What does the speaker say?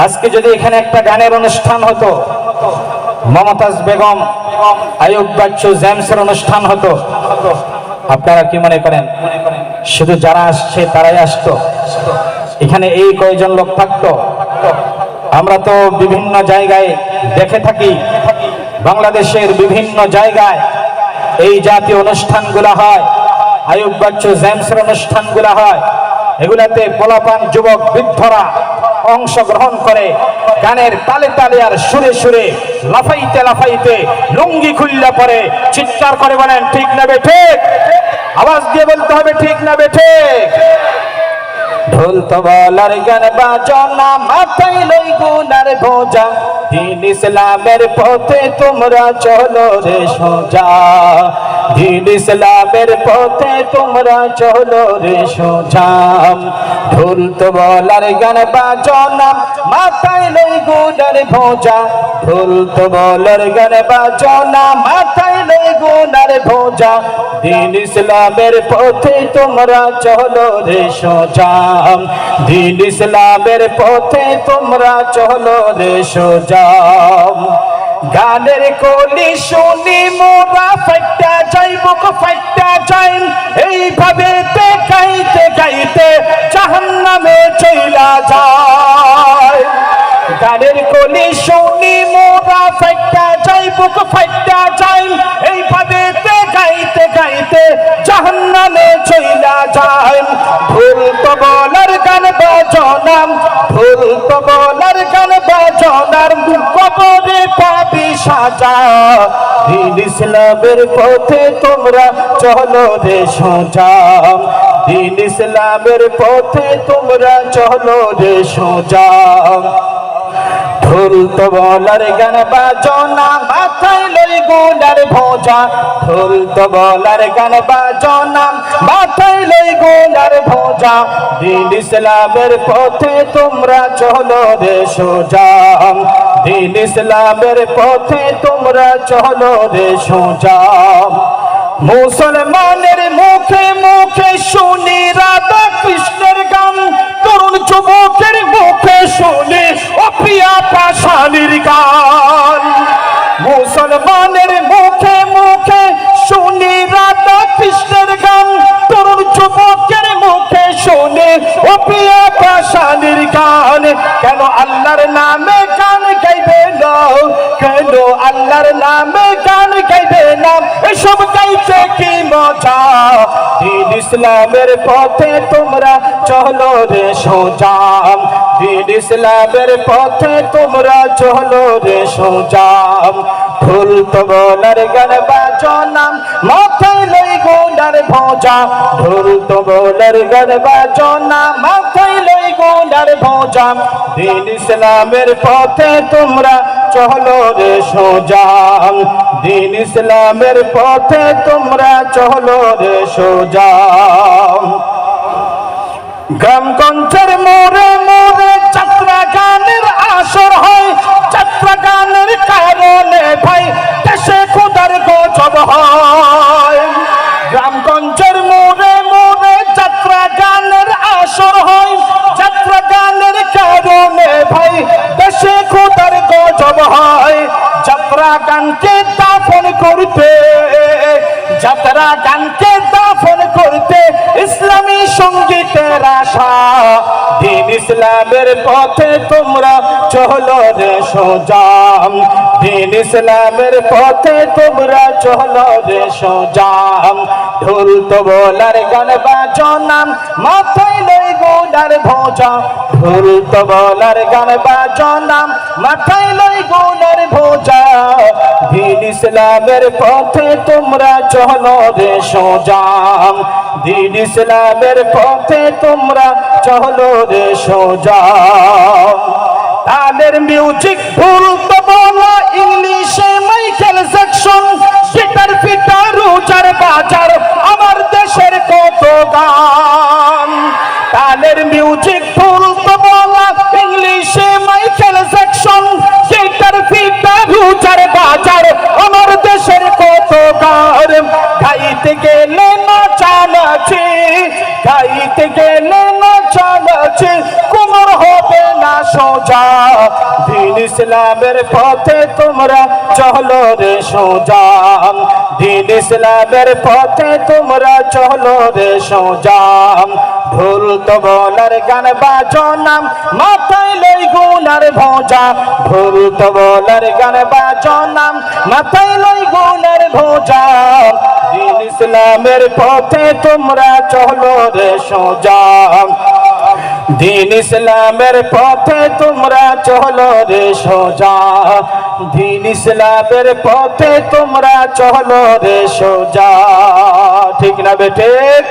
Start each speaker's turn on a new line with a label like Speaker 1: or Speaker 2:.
Speaker 1: আজকে যদি এখানে একটা গানের অনুষ্ঠান হতো, মমতাজ বেগম, আইয়ুব বাচ্চু, জেমসের অনুষ্ঠান হতো, আপনারা কি মনে করেন শুধু যারা আসছে তারাই আসতো? এখানে এই কয়জন লোক থাকতো? আমরা তো বিভিন্ন জায়গায় দেখে থাকি, বাংলাদেশের বিভিন্ন জায়গায় এই জাতীয় অনুষ্ঠানগুলো হয়, আইয়ুব বাচ্চু, জেমসের অনুষ্ঠানগুলো হয়। এগুলাতে পোলাপান, যুবক, বৃদ্ধরা অংশগ্রহণ করে গানের তালে তালে আর সুরে সুরে লাফাইতে লাফাইতে লুঙ্গি খুললা পরে চিৎকার করে বলেন ঠিক না বেঠিক? আওয়াজ দিয়ে বলতে হবে ঠিক না বেঠিক? ঢোল তবলার গান বাজনা, মাথায় লই গুনার বোঝা, দিন ইসলামের পথে তোমরা চলো রে সোজা, দিন ইসলামের পথে তোমরা চলো রে সোজা। ঢোল তবলার গান বাজনা, মাথায় লই গুনার বোঝা, ঢোল তবলার গান বাজনা, মাথায় লই গুনার বোঝা, দিন ইসলামের পথে তোমরা চলো রে সোজা, দিন ইসলামের পথে তোমরা চলো রে সোজা। গানের কলি শুনি মোরা ফাইটা যাই, বুক ফাইটা যাই, এইভাবে গাইতে গাইতে জাহান্নামে চইলা যায়। গানের কলি শুনি মোরা ফাইটা যাই, বুক ফাইটা যাই, এইভাবে গাইতে গাইতে জাহান্নামে চইলা যায়। ঢোল তবলার গান বাজনা, ঢোল তবলার গান বাজনার কবরে পাবি সাজা, দিন ইসলামের পথে তোমরা চলো রে সোজা, দিন ইসলামের পথে তোমরা চলো রে সোজা। ঢোল তবলার গান বাজনা, মাথায় লই গুনার বোঝা, ঢোল তবলার গান বাজনা, মাথায় লই গুনার বোঝা, দিন ইসলামের পথে তোমরা চলো রে সোজা, দিন ইসলামের পথে তোমরা চলো রে সোজা। মুসলমানের মুখে মুখে শুনি রাধা কৃষ্ণের গান, তরুণ যুবকের মুখে শুনি অপিয়া পাশানির গান। মুসলমানের মুখে মুখে শুনি রাধা কৃষ্ণের গান, তরুণ যুবকের মুখে শুনি অপিয়া পাশানির গান। কেন আল্লাহর নামে গান গাইবে না, কেন আল্লাহর নামে গান গাইবে না, এসব গাইতে কি মজা, দিন ইসলামের পথে তোমরা চলো রে সোজা, দিন ইসলামের পথে তোমরা চলো রে সোজা। ঢোল তবলার গান বাজনা, মাথায় লই গুনার বোঝা, ঢোল তবলার গান বাজনা, মাথায় লই গুনার বোঝা, দিন ইসলামের পথে তোমরা চলো রে সোজা, দিন ইসলামের পথে তোমরা চলো রে সোজা। গ্রামগঞ্জের মোড়ে মোড়ে যাত্রা গানের আসর হয়, যাত্রা গানের কারণে ভাই দেশে খোদার গজব হয়। গ্রামগঞ্জের মোড়ে মোড়ে যাত্রা গানের আসর হয়, যাত্রা গানের কারণে ভাই দেশে খোদার গজব হয়। যাত্রা গানকে দাফন করতে, যাত্রা গানকে দাফন করতে ইসলামী সঙ্গীতের আশা, দিন ইসলামের পথে তোমরা চলো রে সোজা, দিন ইসলামের পথে তোমরা চলো রে সোজা। ঢোল তবলার গান বাজনা, মাথায় লই গুনার বোঝা, ঢোল তবলার গান বাজনা, মাথায় লই গুনার বোঝা, দিন ইসলামের পথে তোমরা চলো রে সোজা, দিন ইসলামের পথে তোমরা চলো রে সোজা। তাদের মিউজিক, ঢোল তবলা, ইংলিশে মাইকেল জ্যাকসন, গিটার ফিটার রুজার বাজার, আমার দেশের কত গান। তাদের মিউজিক, ঢোল তবলা, ইংলিশে মাইকেল জ্যাকসন, গিটার ফিটার রুজার বাজার, আমার দেশের কত গান। গাইতে গেলে নাচানাচি, গাইতে গেলে নাচানাচি, কোমর হবে না সোজা। সোজা, দিন ইসলামের পথে তোমরা চলো রে সোজা, দিন ইসলামের পথে তোমরা চলো রে সোজা। ঢোল তবলার গান বাজনা মাথায় লই গুনার ভোজা, ঢোল তবলার গান বাজনা মাথায় লই গুনার ভোজা, দিন ইসলামের পথে তোমরা চলো রে সোজা, দিন ইসলামের পথে তোমরা চলো রে সোজা, দিন ইসলামের পথে তোমরা চলো রে সোজা। ঠিক না বেঠিক?